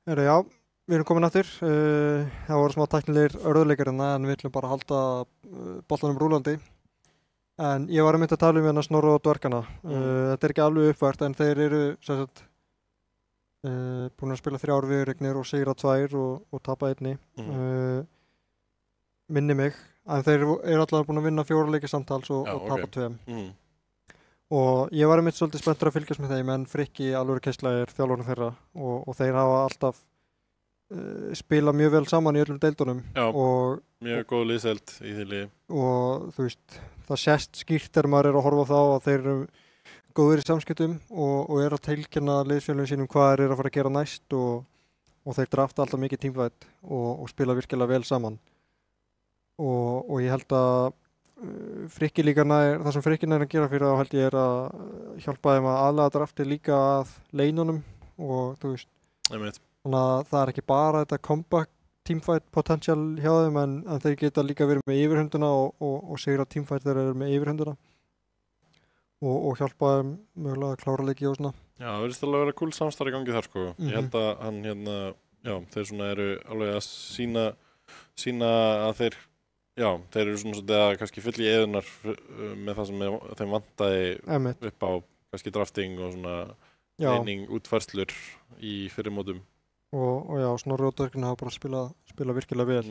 Já, við erum komin aftur. Það voru smá tæknilegir örðuleikar en við ætlum bara að halda boltanum rúlandi. En ég var að tala um hérna Snorra og dvergana. Þetta er ekki alveg uppvært en þeir eru sem sagt, búin að spila 3 viðureignir og sigra 2 og tapa 1. Minni mig. En þeir eru allavega búin að vinna 4 leiki samtals og tapa 2. Og ég var svolítið spenntur að fylgjast með þeim en Frikki alvöru keisla er þjálfarinn þeirra og þeir hafa alltaf spilað mjög vel saman í öllum deildunum. Já, mjög góð liðsheild í því liði. Og þú veist, það sést skýrt þegar maður er að horfa á þá að þeir eru góðir í samskiptum og eru að tilkynna liðsfélögum sínum hvað þeir eru að fara að gera næst og þeir drafta alltaf mikið teamfight og spila virkilega vel saman. Og ég held að Frikki líka það sem Frikki nær að gera fyrir þá held ég er að hjálpa þeim að aðlaga drafti líka að leinunum og þú veist þannig að það er ekki bara þetta comeback teamfight potential hjá þeim en þeir geta líka verið með yfirhönduna og sigra teamfight þegar þeir eru með yfirhönduna og hjálpa þeim mögulega að klára leiki og svona. Já, það verðist alveg að vera cool samstarf í gangi þar sko. Ég held að hann þeir svona eru alveg að sína að þeir eru svona svolítið að kannski fylla í eðunar með það sem þeim vantaði upp á kannski drafting og svona eining útfærslur í fyrirmótum. Og já, Snorri og dvergana hafa bara spilað virkilega vel.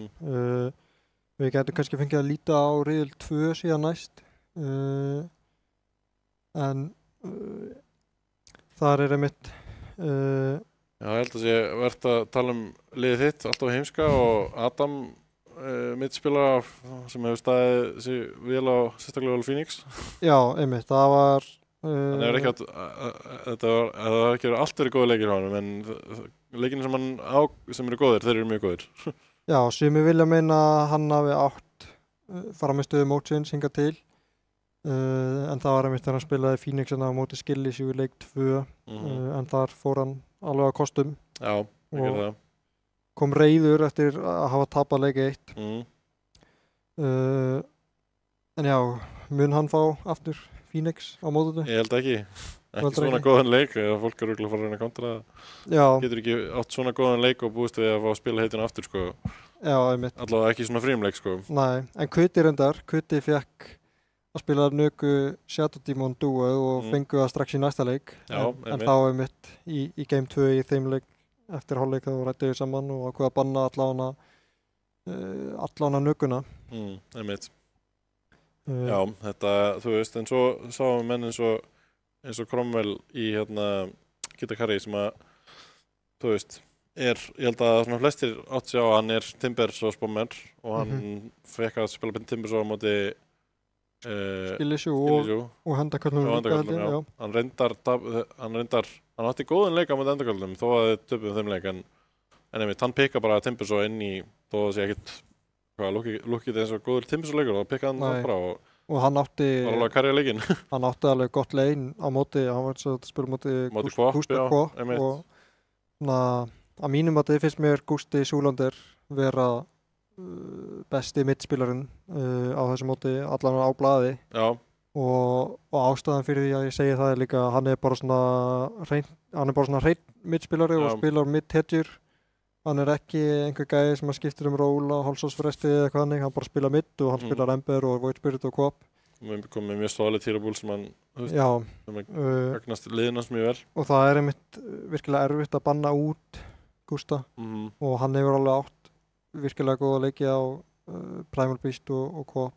Við getum kannski fengið að líta á riðil 2 síðan næst. En þar er einmitt Já, ég held að sé verðt að tala um liðið þitt alltaf heimska og Adam mittspilara sem hefur staðið sig vel á sérstaklega á Phoenix. Já, einmitt, það var Þannig er ekki að það var ekki allt verið góða leikir á honum en leikinu sem hann á sem eru góðir, þeir eru mjög góðir. Já, sumir vilja meina að hann hafi átt frammistöðu mótsins hingað til en það var einmitt þegar hann spilaði Phoenix á móti Skillis í leik 2 en þar fór hann alveg á kostum. Já, ekki það. Kom reiður eftir að hafa tapað leik 1. En já, mun hann fá aftur Phoenix á mótinu? Ég held ekki. Ekki svona góðan leik, eða fólk eru örugglega að fara að reyna að kontra það. Getur ekki átt svona góðan leik og búist við að fá að spila heituna aftur sko. Já, einmitt. Allavega ekki svona frímleik sko. Nei, en Kuti fekk að spila Nöku Shadow Demon dúo og fengu það strax í næsta leik. Já, en þá einmitt í game 2 í þeim leik eftir hálfleik þá ræddu við saman og ákveða að banna allána Nökuna. Einmitt. Já, þetta, þú veist, en svo sáum við menn eins og Cromwell í Kit Curry sem að, þú veist, ég held að svona flestir átt sig á að hann er Timbers og Spommer og hann fekk að spila með Timbers á móti Skillisjú og Hendaköllum líka. Hann átti góðan leik á móti Hendaköllum þó að þið töpuðum þeim leik en einmitt, hann pikka bara Timbers og inn í þó að það sé ekkert lukkið eins og góður Timbers-leikur og pikkaði hann bara og hann átti var alveg að karja leikinn. Hann átti alveg gott lein á móti, hann var að spila móti Gústi Kvó og að mínum að þið finnst mér Gústi Súlander vera besti mittspilarinn á þessu móti allan á blaði. Já. Og ástæðan fyrir því að ég segi það er líka að hann er bara svona hreinn mittspilari og spilar mitt-hedjur. Hann er ekki einhver gæði sem skiptir ról á hálfsásfresti eða eitthvað hannig, hann bara spila mitt og hann spilar Ember og Void Spirit og Co-op. Við komum með mjög solid Tyrabúl sem hann gagnast liðinans mjög vel. Og það er einmitt virkilega erfitt að banna út Gústa og hann hefur alveg átt virkilega góða leiki á Primal Beast og Co-op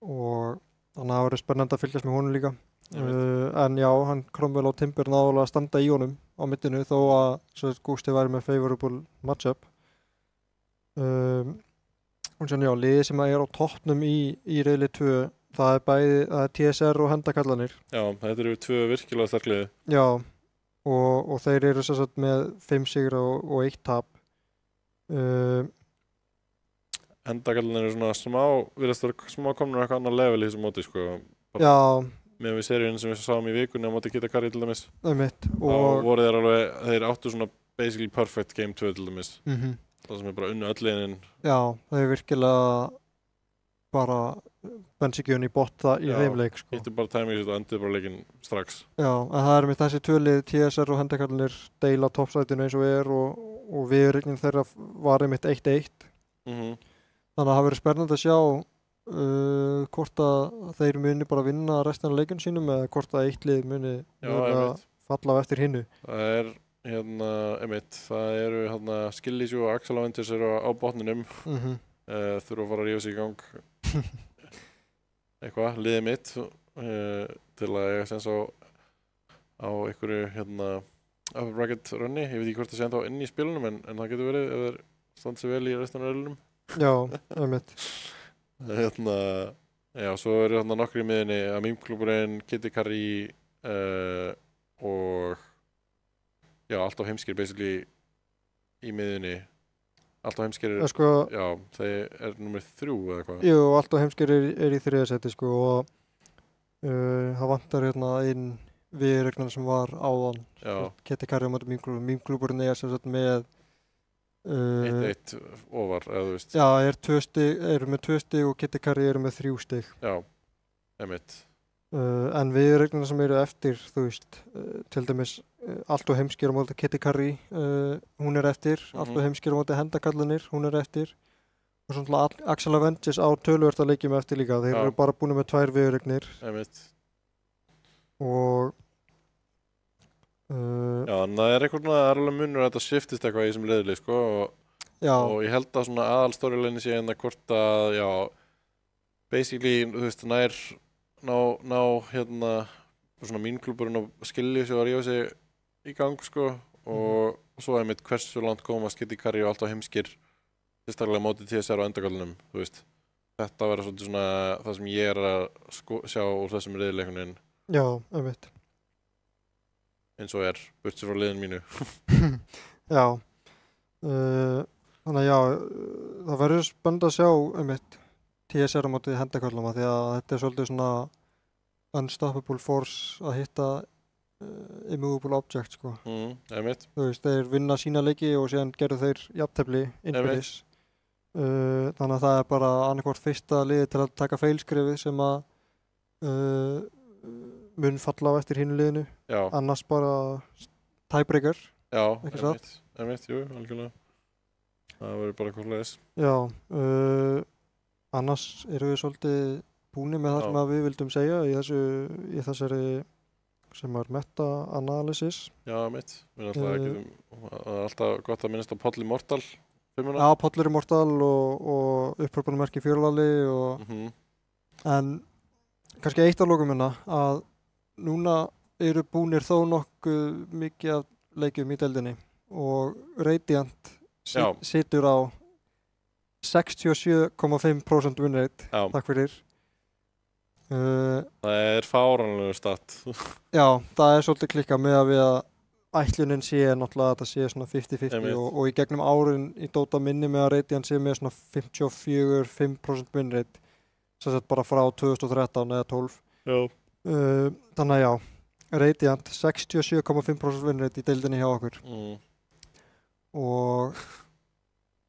og þannig að það verður spennandi að fylgjast með honum líka. En já, hann Cromwell og Timber náðulega að standa í honum á mittinu þó að Gústi væri með favorable matchup. Og svona já, liðið sem er á toppnum í riðli 2, það er TSR og Hendakallanir. Já, þetta eru 2 virkilega sterk lið. Já, og þeir eru sem sagt með 5 sigra og 1 tap. Hendakallanir eru svona virðast vera smá komnir eitthvað annar level í þessu móti sko. Já. Með við seríunum sem við sáum í vikunni á móti Kit Curry til dæmis. Einmitt. Og voru þeir áttu svona basically perfect game 2 til dæmis. Það sem er bara unnu öll liðin. Já, það er virkilega bara bensikjön í bott í Já, þeim leik, sko. hittu bara timing sitt og endur bara leikinn strax. Já, en það með þessi tvölið, TSR og Hendekallinir deila toppsætinu eins og og viðurinn þeirra var einmitt 1-1. Þannig að það verður spennandi að sjá hvort að þeir muni bara vinna restina af leikjum sínum eða hvort að eitt lið muni falla á eftir hinnu. Það er einmitt, það eru Skillis og Axel Avengers eru á botninum, þurfa að fara að rífa sig í gang eitthvað, liðið mitt til að eiga sens á einhverju upper bracket runni. Ég veit ekki hvort það sé ennþá inn í spilunum en það getur verið ef þeir standa sig vel í restina af riðlinum. Já, einmitt. Já, svo eru nokkri í miðinni að Mím-klúbburinn, Kitty Curry og já, Alltaf heimskir basically í miðinni. Alltaf heimskir já, þeir númer 3 eða hvað? Jú, Alltaf heimskir í 3. seti sko og það vantar inn viðureignan sem var áðan. Kitty Curry á móti Mím-klúbburinn. Mím-klúbburinn sem sagt með 1-1 ofar, eða þú veist. Já, eru með 2 stig og Kitty Curry eru með 3 stig. Já, einmitt. En viðureignan sem eru eftir, þú veist, til dæmis Alltaf heimskir á móti Kitty Curry, hún er eftir, Alltaf heimskir á móti Hendekallinir, hún er eftir og svona Axel Avengers á töluvert að leikjum eftir líka, þeir eru bara búin með 2 viðureignir. Einmitt. Og já, en það er alveg munur að þetta shiftist eitthvað í þessum liðli, sko, og ég held að svona aðal storyline sé hvort að, já, basically, þú veist, ná svona Mím-klúbburinn og Skillis og að rífa sig í gang, sko, og svo einmitt hversu langt komast Kitty Curry og Alltaf heimskir sérstaklega móti TSR og Endakollinum, þú veist. Þetta verður svolítið svona það sem ég er að sjá úr þessum riðleikunin. Já, einmitt. Eins og burtsér frá liðin mínu. Já. Þannig að já, það verður spennandi að sjá einmitt TSR á móti Hendekollum því að þetta er svolítið svona unstoppable force að hitta immovable object, sko. Einmitt. Þú veist, þeir vinna sína leiki og síðan gerðu þeir jafntefli innbyrðis. Þannig að það er bara annarkvort fyrsta liði til að taka feilskrefið sem að mun falla á eftir hinu liðinu. Já. Annars bara tiebreaker. Já, einmitt, jú, algjörlega. Það verður bara eitthvað leiðis. Já, annars erum við svolítið búinir með það sem að við vildum segja í þessari sem er meta-analysis. Já, einmitt. Við alltaf gott að minnast á Poll Immortal. Já, Poll Immortal og upphrópunarmerki Fjörlali en kannski eitt af lokum að núna eru búnir þó nokkuð mikið af leikjum í deildinni og Radiant situr á 67,5% win rate. Takk fyrir. Það er fáránlegur stat. Já, það er svolítið klikkað með að við að ætlunin sé náttúrulega að þetta sé svona 50-50 og í gegnum árin í Dota minni með að Radiant sé með svona 54-5% win rate sem sagt bara frá 2013 eða 12. Já. Þannig að já, Radiant 67,5% win rate í deildinni hjá okkur. Og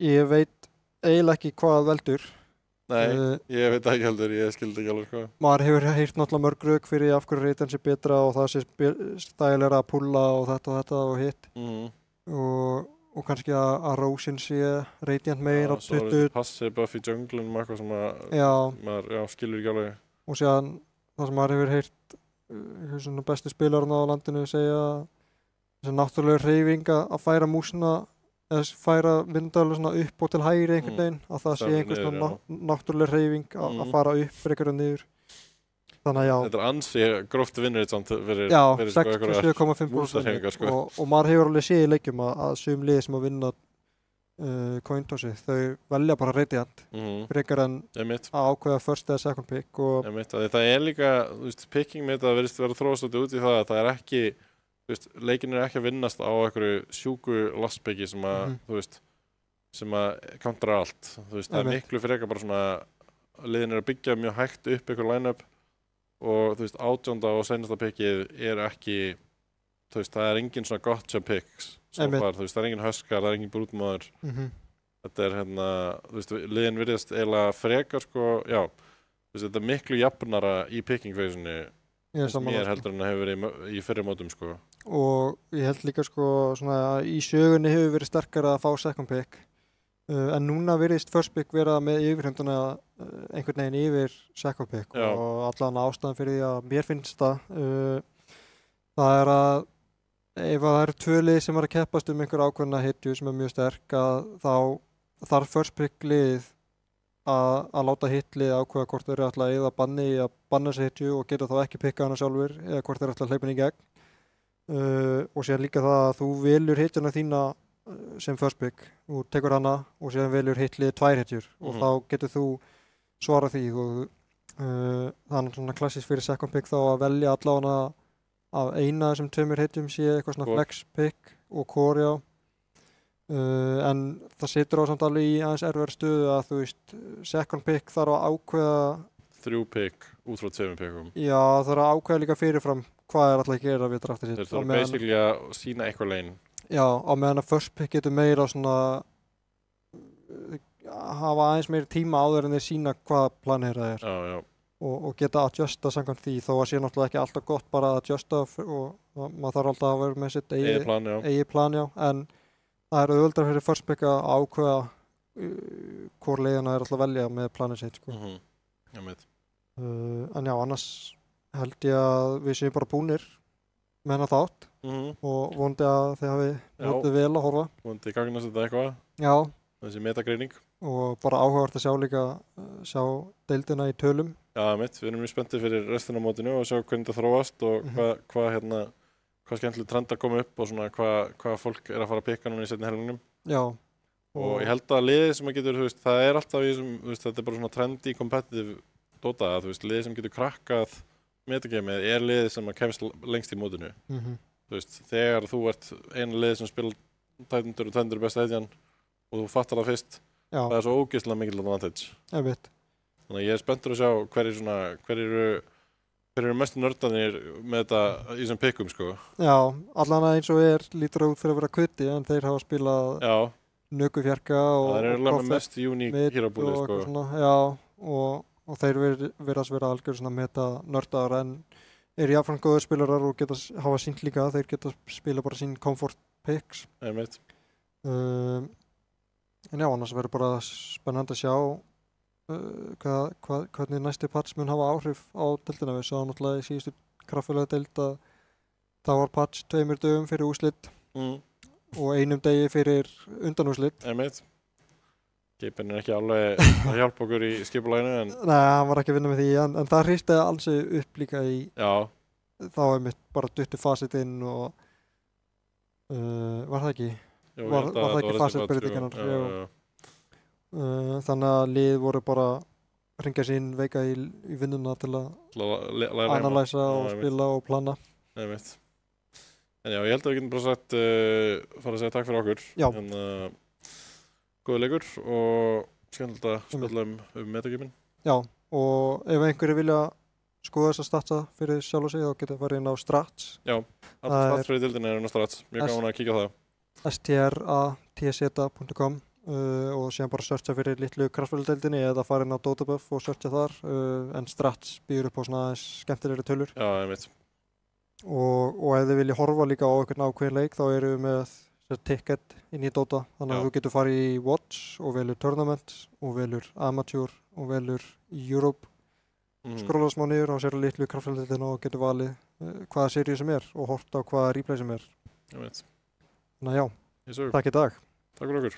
ég veit eiginlega ekki hvað veldur. Nei, ég veit ekki heldur, ég skildi ekki alveg hvað. Maður hefur heyrt náttúrulega mörg rök fyrir af hverju Radiant sé betra og það sé stægilega að pulla og þetta og hitt. Og kannski að Rósin sé Radiant meira á 20. Svo er passið buff í junglunum eitthvað sem maður skilur ekki alveg. Og síðan það sem maður hefur heyrt svona bestu spilarinn á landinu segja þessi náttúrulega hreyfing að færa músina eða færa myndaðalur svona upp og til hægri einhvern veginn að það sé einhvers svona náttúrulega hreyfing að fara upp frekar og niður. Þannig að já. Þetta er ansi gróft vinnur samt fyrir 67,5% sko. og maður hefur alveg séð í leikjum að sum liði sem að vinna cointosið, þau velja bara Radiant frekar en að ákveða first eða second pick og það er líka, þú veist, picking með þetta verðist vera þróast út í það að það er ekki, þú veist, leikin er ekki að vinnast á einhverju sjúku lastpicki sem að, þú veist, sem að countera allt, þú veist, það er miklu frekar bara svona, liðin er að byggja mjög hægt upp einhver line-up og þú veist, 18. og seinasta pickið er ekki, þú veist, það er engin svona gotcha picks sem var, þú veist, það er engin Huskar, það er engin Brútmaður. Þetta er þú veist, liðin virðist eiginlega frekar, sko, já, þetta er miklu jafnara í picking phase-unni Ég er sem sammála, mér heldur en það hefur verið í fyrri mótum sko. og ég held líka sko svona að í sögunni hefur verið sterkara að fá second pick en núna virðist first pick vera með yfirhunduna einhvern veginn yfir second pick Já. og allan ástæðan fyrir því að mér finnst það er að ef að það eru tvö lið sem er að keppast einhver ákveðna hitju sem mjög sterk að þá þarf first pick lið að láta hitlið ákveða hvort þeir eru alltaf að eða banni í að banna þessi hitju og geta þá ekki pikkað hana sjálfur eða hvort þeir eru alltaf að hleypa henni í gegn og sér líka það að þú velur hitjuna þína sem first pick þú tekur hana og sér velur hitlið 2 hitjur og þá getur þú svarað því og það er svona klassist fyrir second pick þá að velja allavega af eina af þessum 2 hitjum sé eitthvað svona flex pick og core en það situr á samt alveg í aðeins erfiðari stöðu að þú veist second pick þarf að ákveða 3 pick út frá 2 pickum. Já, það þarf að ákveða líka fyrirfram hvað er alltaf að gera við draftið sitt. Þeir þarf basically að sína eitthvað legin. Já, á meðan að first pick getur meira svona hafa aðeins meiri tíma áður en þeir sína hvað planið það er. Já. Og geta adjusta samkvæmt því þó að sé náttúrulega ekki alltaf gott bara að adjusta og maður þarf alltaf að vera með sitt eigið plan, já, en það er auðvöldar fyrir first pick að ákveða hvor leiðina er alltaf að velja með planið sitt sko. En já, annars held ég að við séum bara búnir með hennar þátt og vonandi að þið hafi notið vel að horfa. Vonandi gagnast þetta eitthvað. Já. Þessi metagreining. Og bara áhugavert að sjá líka deildina í tölum. Já, við erum mjög spenntir fyrir restina af mótinu og sjá hvernig þetta þróast og hvað skemmtileg trend að koma upp og svona hvað fólk er að fara að pikka núna í seinni helmingnum. Já. Og ég held að liðið sem að getur, þú veist, það er alltaf þetta er bara svona trend í competitive Dota að, þú veist, liðið sem getur krakkað metagamið er liðið sem að kemst lengst í mótinu. Þú veist, þegar þú ert einu liðið sem spila tætundur og tvendur besta hetjan og þú fattar það fyrst, það er svo ógeðslega mikil advantage. Ég veit. Þannig að ég er spenntur að sjá hver eru mestu nördanir með þetta í þessum pikkum sko. Já, allan að eins og lítur út fyrir að vera kuti en þeir hafa spilað nökufjarka og það er alveg mest uník hér á búið sko. Já, og þeir verðast vera algjör svona meta nördar en eru jáfnframt góður spilarar og geta hafa sínt líka, þeir geta spila bara sín comfort picks. En já, annars verður bara spennandi að sjá hvernig næsti patch mun hafa áhrif á deildina. Við sáum náttúrulega í síðustu kraftfélaga deild að það var patch 2 dögum fyrir úrslit og 1 degi fyrir undanúrslit. Skipin er ekki alveg að hjálpa okkur í skipulaginu. Nei, hann var ekki að vinna með því en það hristi alls upp líka í þá einmitt bara dutti fasit inn og var það ekki? Jú, var það ekki fasitbreytingarnar? Þannig að lið voru bara að hringja sín veika í vinnuna til að analysa og spila og plana. En já, ég held að við getum bara fara að segja takk fyrir okkur. Já. Góður leikur og skemmtilegt að spila metagaminn. Já, og ef einhverju vilja skoða þessa statsa fyrir sjálf og sig þá geta farið inn á Strats. Já, alltaf stats fyrir dildinni er inn á Strats. Mjög gaman að kíkja á það. stratz.com og síðan bara searcha fyrir litlu kraftfélagsdeildinni eða fara inn á Dotabuff og searcha þar en Strats býður upp á svona skemmtilegri tölur. Já, ég veit. Og ef þið vilja horfa líka á einhvern ákveðin leik þá eru við með ticket inn í Dota þannig að þú getur farið í Watch og velur Tournament og velur Amateur og velur Europe skrolla smá niður og sér litlu kraftfélagsdeildina og getur valið hvaða seríu sem er og horft á hvaða replay sem er. Ég veit. Þannig að já, takk í dag. Takk fyrir okkur.